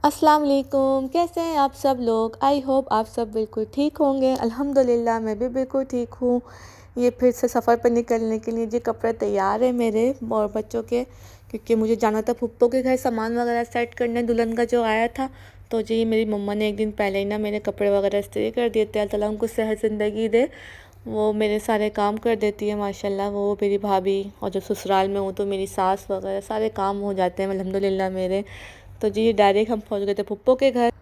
अस्सलाम वालेकुम, कैसे हैं आप सब लोग। आई होप आप सब बिल्कुल ठीक होंगे। अल्हम्दुलिल्लाह मैं भी बिल्कुल ठीक हूँ। ये फिर से सफ़र पर निकलने के लिए जी कपड़े तैयार हैं मेरे और बच्चों के, क्योंकि मुझे जाना था फुप्पो के घर सामान वगैरह सेट करने दुल्हन का जो आया था। तो जी मेरी मम्मा ने एक दिन पहले ही ना मेरे कपड़े वगैरह इस्त्री कर दिए थे। अल्लाह ताला उनको सेहत ज़िंदगी दे, वो मेरे सारे काम कर देती है माशाल्लाह। वो मेरी भाभी, और जो ससुराल में हूँ तो मेरी सास वगैरह सारे काम हो जाते हैं अल्हम्दुलिल्लाह मेरे। तो जी डायरेक्ट हम पहुंच गए थे फुप्पो के घर।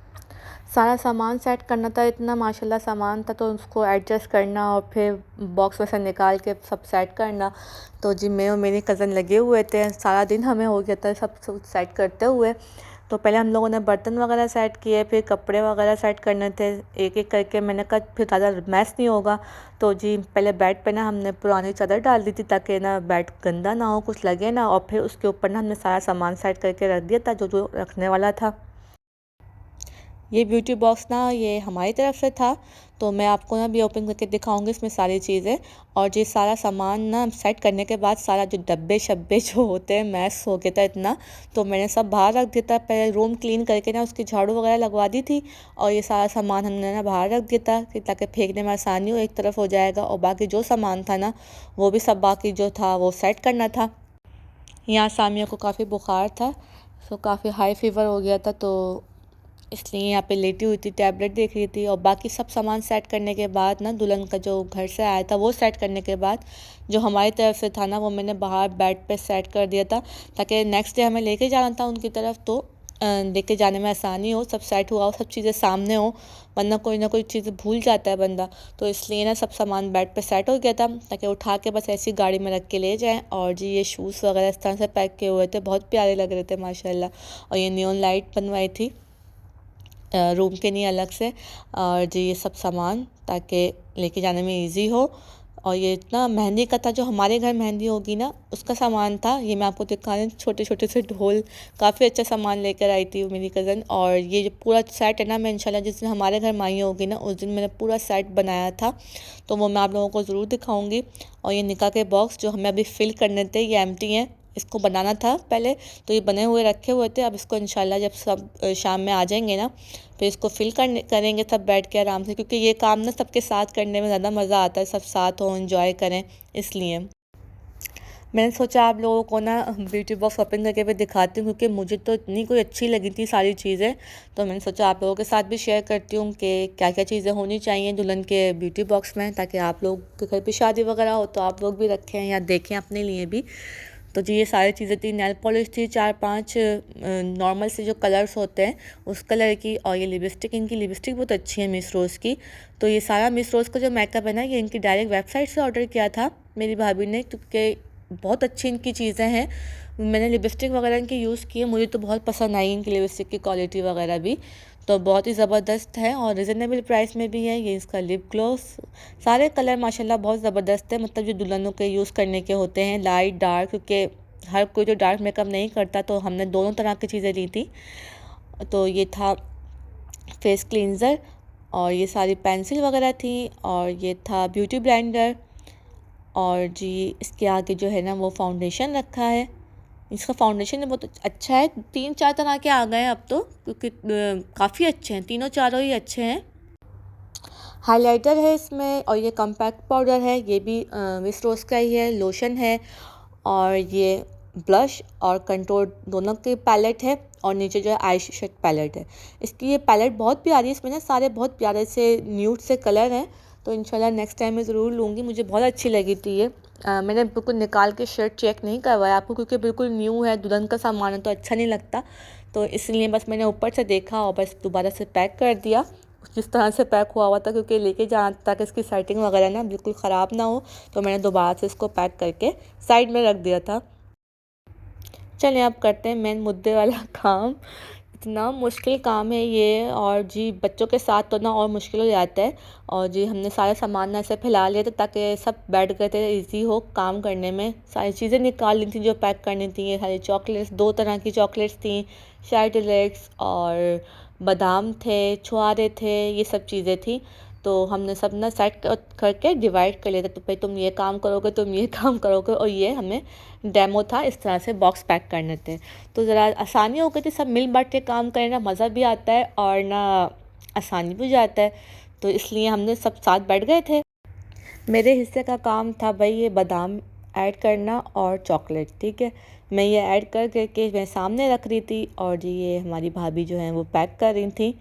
सारा सामान सेट करना था, इतना माशाल्लाह सामान था, तो उसको एडजस्ट करना और फिर बॉक्स में से निकाल के सब सेट करना। तो जी मैं और मेरी कज़न लगे हुए थे, सारा दिन हमें हो गया था सब सब सेट करते हुए। तो पहले हम लोगों ने बर्तन वगैरह सेट किए, फिर कपड़े वगैरह सेट करने थे एक एक करके। मैंने कहा फिर ज़्यादा मैस नहीं होगा। तो जी पहले बेड पे ना हमने पुरानी चादर डाल दी थी ताकि ना बेड गंदा ना हो, कुछ लगे ना। और फिर उसके ऊपर ना हमने सारा सामान सेट करके रख दिया था जो जो रखने वाला था। ये ब्यूटी बॉक्स ना ये हमारी तरफ से था, तो मैं आपको ना भी ओपन करके दिखाऊंगी इसमें सारी चीज़ें। और ये सारा सामान ना सेट करने के बाद सारा जो डब्बे शब्बे जो होते हैं मैस हो गया था इतना, तो मैंने सब बाहर रख दिया था। पहले रूम क्लीन करके ना उसकी झाड़ू वगैरह लगवा दी थी, और ये सारा सामान हमने ना बाहर रख दिया था कि ताकि फेंकने में आसानी हो, एक तरफ हो जाएगा। और बाकी जो सामान था ना वो भी सब बाकी जो था वो सेट करना था। यहाँ सामिया को काफ़ी बुखार था, तो काफ़ी हाई फीवर हो गया था, तो इसलिए यहाँ पे लेटी हुई थी, टैबलेट देख रही थी। और बाकी सब सामान सेट करने के बाद ना दुल्हन का जो घर से आया था वो सेट करने के बाद जो हमारी तरफ से था ना वो मैंने बाहर बेड पे सेट कर दिया था, ताकि नेक्स्ट डे हमें लेके जाना था उनकी तरफ, तो लेके जाने में आसानी हो, सब सेट हुआ हो, सब चीज़ें सामने हो। वरना कोई ना कोई चीज़ भूल जाता है बंदा। तो इसलिए ना सब सामान बेड पे सेट हो गया था ताकि उठा के बस ऐसी गाड़ी में रख के ले जाएं। और जी ये शूज़ वगैरह इस तरह से पैक किए हुए थे, बहुत प्यारे लग रहे थे माशाल्लाह। और ये नियॉन लाइट बनवाई थी रूम के लिए अलग से। और जी ये सब सामान ताकि लेके जाने में इजी हो। और ये इतना मेहंदी का था, जो हमारे घर मेहंदी होगी ना उसका सामान था। ये मैं आपको दिखा रही हूँ, छोटे छोटे से ढोल, काफ़ी अच्छा सामान लेकर आई थी मेरी कज़न। और ये जो पूरा सेट है ना, मैं इंशाल्लाह जिस दिन हमारे घर माई होगी ना उस दिन मैंने पूरा सेट बनाया था, तो वो मैं आप लोगों को ज़रूर दिखाऊँगी। और ये निकाह के बॉक्स जो हमें अभी फ़िल करने थे ये एम्प्टी हैं, इसको बनाना था पहले, तो ये बने हुए रखे हुए थे। अब इसको इंशाल्लाह जब सब शाम में आ जाएंगे ना फिर इसको फिल करेंगे सब बैठ के आराम से, क्योंकि ये काम ना सबके साथ करने में ज़्यादा मज़ा आता है, सब साथ हो एंजॉय करें इसलिए। मैंने सोचा आप लोगों को ना ब्यूटी बॉक्स ओपन करके भी दिखाती हूँ, क्योंकि मुझे तो इतनी कोई अच्छी लगी थी सारी चीज़ें। तो मैंने सोचा आप लोगों के साथ भी शेयर करती हूँ कि क्या क्या चीज़ें होनी चाहिए दुल्हन के ब्यूटी बॉक्स में, ताकि आप लोग के घर पे शादी वगैरह हो तो आप लोग भी रखें या देखें अपने लिए भी। तो जी ये सारी चीज़ें थी, नेल पॉलिश थी 4-5 नॉर्मल से जो कलर्स होते हैं उस कलर की। और ये लिपस्टिक, इनकी लिपस्टिक बहुत अच्छी है मिस रोज़ की। तो ये सारा मिस रोज़ का जो मेकअप है ना ये इनकी डायरेक्ट वेबसाइट से ऑर्डर किया था मेरी भाभी ने, क्योंकि बहुत अच्छी इनकी चीज़ें हैं। मैंने लिपस्टिक वगैरह इनकी यूज़ की है, मुझे तो बहुत पसंद आई इनकी लिपस्टिक की क्वालिटी वगैरह भी, तो बहुत ही ज़बरदस्त है और रिजनेबल प्राइस में भी है। ये इसका लिप ग्लोस, सारे कलर माशाल्लाह बहुत ज़बरदस्त है, मतलब जो दुल्हनों के यूज़ करने के होते हैं लाइट डार्क, क्योंकि हर कोई जो डार्क मेकअप नहीं करता, तो हमने दोनों तरह की चीज़ें ली थी। तो ये था फेस क्लींज़र, और ये सारी पेंसिल वगैरह थी, और ये था ब्यूटी ब्लेंडर। और जी इसके आगे जो है ना वो फाउंडेशन रखा है। इसका फाउंडेशन बहुत अच्छा है, 3-4 तरह के आ गए हैं अब तो, क्योंकि काफ़ी अच्छे हैं, तीनों चारों ही अच्छे हैं। हाइलाइटर है इसमें, और ये कॉम्पैक्ट पाउडर है, ये भी मिस रोज़ का ही है, लोशन है। और ये ब्लश और कंटूर दोनों की पैलेट है, और नीचे जो है आई शेड पैलेट है। इसकी ये पैलेट बहुत प्यारी है, इसमें ना सारे बहुत प्यारे से न्यूड से कलर हैं। तो इंशाल्लाह नेक्स्ट टाइम मैं ज़रूर लूँगी, मुझे बहुत अच्छी लगी थी ये। मैंने बिल्कुल निकाल के शर्ट चेक नहीं करवाया आपको, क्योंकि बिल्कुल न्यू है, दुल्हन का सामान है तो अच्छा नहीं लगता। तो इसलिए बस मैंने ऊपर से देखा और बस दोबारा से पैक कर दिया जिस तरह से पैक हुआ हुआ था, क्योंकि लेके जाना ताकि इसकी सेटिंग वगैरह ना बिल्कुल ख़राब ना हो। तो मैंने दोबारा से इसको पैक करके साइड में रख दिया था। चलें अब करते हैं मेन मुद्दे वाला काम। इतना मुश्किल काम है ये, और जी बच्चों के साथ तो ना और मुश्किल हो जाता है। और जी हमने सारे सामान ना ऐसे फैला लिए थे ताकि सब बैठ गए थे, इजी हो काम करने में। सारी चीज़ें निकाल ली थी जो पैक करनी थी। ये सारी चॉकलेट्स, 2 तरह की चॉकलेट्स थी, शार्टेलेक्स और बादाम थे, छुआरे थे, ये सब चीज़ें थी। तो हमने सब ना सेट करके डिवाइड कर लिया था, तो भाई तुम ये काम करोगे, तुम ये काम करोगे, और ये हमें डेमो था, इस तरह से बॉक्स पैक करने थे। तो ज़रा आसानी हो गई थी, सब मिल बांट के काम करें ना, मज़ा भी आता है और ना आसानी भी हो जाता है, तो इसलिए हमने सब साथ बैठ गए थे। मेरे हिस्से का काम था भाई ये बादाम ऐड करना और चॉकलेट, ठीक है। मैं ये ऐड कर करके मैं सामने रख रही थी, और जी ये हमारी भाभी जो हैं वो पैक कर रही थी,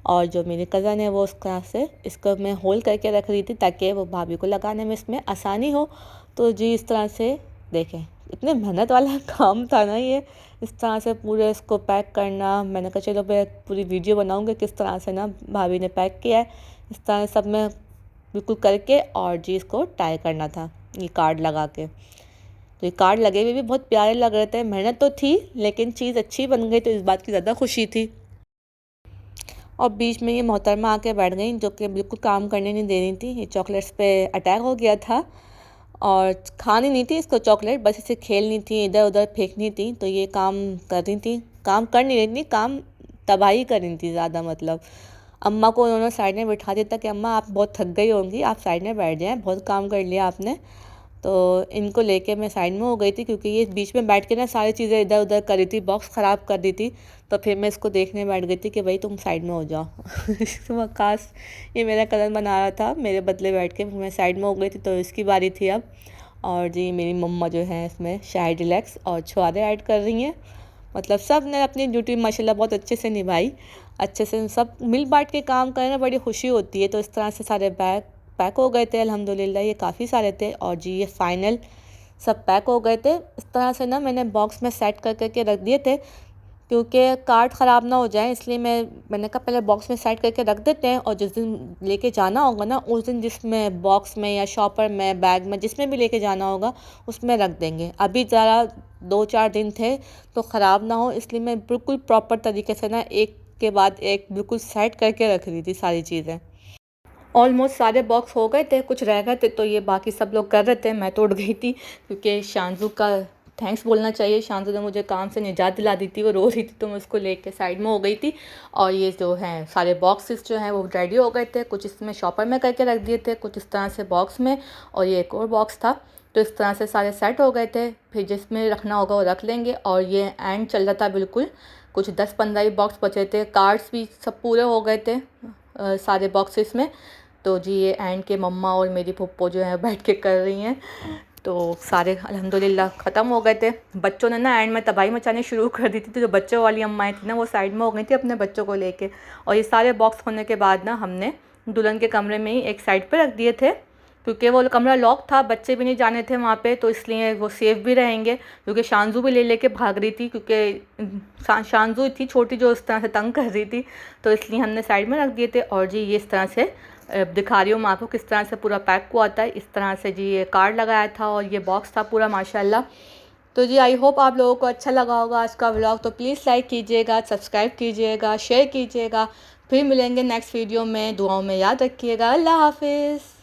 और जो मेरी कज़न है वो उस तरह से इसको मैं होल करके रख रही थी ताकि वो भाभी को लगाने में इसमें आसानी हो। तो जी इस तरह से देखें, इतने मेहनत वाला काम था ना ये, इस तरह से पूरे इसको पैक करना। मैंने कहा चलो मैं पूरी वीडियो बनाऊँगी किस तरह से ना भाभी ने पैक किया है, इस तरह सब मैं बिल्कुल करके, और जी इसको टाई करना था ये कार्ड लगा के। तो ये कार्ड लगे हुए भी बहुत प्यारे लग रहे थे, मेहनत तो थी लेकिन चीज़ अच्छी बन गई, तो इस बात की ज़्यादा खुशी थी। और बीच में ये मोहतरमा आके बैठ गई जो कि बिल्कुल काम करने नहीं दे रही थी, ये चॉकलेट्स पे अटैक हो गया था और खानी नहीं थी इसको चॉकलेट, बस इसे खेलनी थी, इधर उधर फेंकनी थी। तो ये काम कर रही थी, काम कर नहीं रही थी, काम तबाही कर रही थी ज़्यादा। मतलब अम्मा को उन्होंने साइड में बिठा दिया था कि अम्मा आप बहुत थक गई होंगी, आप साइड में बैठ जाएं, बहुत काम कर लिया आपने। तो इनको लेके मैं साइड में हो गई थी, क्योंकि ये बीच में बैठ के ना सारी चीज़ें इधर उधर कर रही थी, बॉक्स ख़राब कर दी थी। तो फिर मैं इसको देखने बैठ गई थी कि भाई तुम साइड में हो जाओ। तो खास ये मेरा कज़न बना रहा था मेरे बदले बैठ के, मैं साइड में हो गई थी, तो इसकी बारी थी अब। और जी मेरी मम्मा जो है इसमें शायद रिलैक्स और छुआरे ऐड कर रही हैं। मतलब सब ने अपनी ड्यूटी माशाल्लाह बहुत अच्छे से निभाई, अच्छे से सब मिल बांट के काम करना बड़ी खुशी होती है। तो इस तरह से सारे बैग पैक हो गए थे अल्हम्दुलिल्लाह, ये काफ़ी सारे थे, और जी ये फाइनल सब पैक हो गए थे। इस तरह से ना मैंने बॉक्स में सेट कर करके रख दिए थे, क्योंकि कार्ड ख़राब ना हो जाए, इसलिए मैंने कहा पहले बॉक्स में सेट करके रख देते हैं, और जिस दिन लेके जाना होगा ना उस दिन जिसमें बॉक्स में या शॉपर में बैग में जिसमें भी लेके जाना होगा उसमें रख देंगे। अभी ज़रा 2-4 दिन थे तो ख़राब ना हो, इसलिए मैं बिल्कुल प्रॉपर तरीके से ना एक के बाद एक बिल्कुल सेट करके रख रही थी सारी चीज़ें। ऑलमोस्ट सारे बॉक्स हो गए थे, कुछ रह गए थे, तो ये बाकी सब लोग कर रहे थे, मैं तो उठ गई थी, क्योंकि शांजू का थैंक्स बोलना चाहिए, शांजू ने मुझे काम से निजात दिला दी थी, वो रो रही थी तो मैं उसको लेके साइड में हो गई थी। और ये जो हैं सारे बॉक्सेस जो हैं वो रेडी हो गए थे, कुछ इसमें शॉपर में करके रख दिए थे, कुछ इस तरह से बॉक्स में, और ये एक और बॉक्स था। तो इस तरह से सारे सेट हो गए थे, फिर जिसमें रखना होगा वो रख लेंगे। और ये एंड चल रहा था बिल्कुल, कुछ 10-15 ही बॉक्स बचे थे, कार्ड्स भी सब पूरे हो गए थे सारे बॉक्सेस में। तो जी ये एंड के मम्मा और मेरी पप्पो जो है बैठ के कर रही हैं, तो सारे अल्हम्दुलिल्लाह ख़त्म हो गए थे। बच्चों ने ना एंड में तबाही मचानी शुरू कर दी थी, तो जो बच्चों वाली अम्माएँ थी ना वो साइड में हो गई थी अपने बच्चों को लेके। और ये सारे बॉक्स होने के बाद ना हमने दुल्हन के कमरे में ही एक साइड पे रख दिए थे, क्योंकि वो कमरा लॉक था, बच्चे भी नहीं जाने थे वहाँ पे, तो इसलिए वो सेफ़ भी रहेंगे। क्योंकि शांजू भी ले लेके भाग रही थी, क्योंकि शांजू थी छोटी जो इस तरह से तंग कर रही थी, तो इसलिए हमने साइड में रख दिए थे। और जी ये इस तरह से दिखा रही हूँ मैं आपको किस तरह से पूरा पैक हुआ था। इस तरह से जी ये कार्ड लगाया था और ये बॉक्स था पूरा माशाल्लाह। तो जी आई होप आप लोगों को अच्छा लगा होगा आज का व्लॉग। तो प्लीज़ लाइक कीजिएगा, सब्सक्राइब कीजिएगा, शेयर कीजिएगा। फिर मिलेंगे नेक्स्ट वीडियो में, दुआओं में याद रखिएगा। अल्लाह हाफिज़।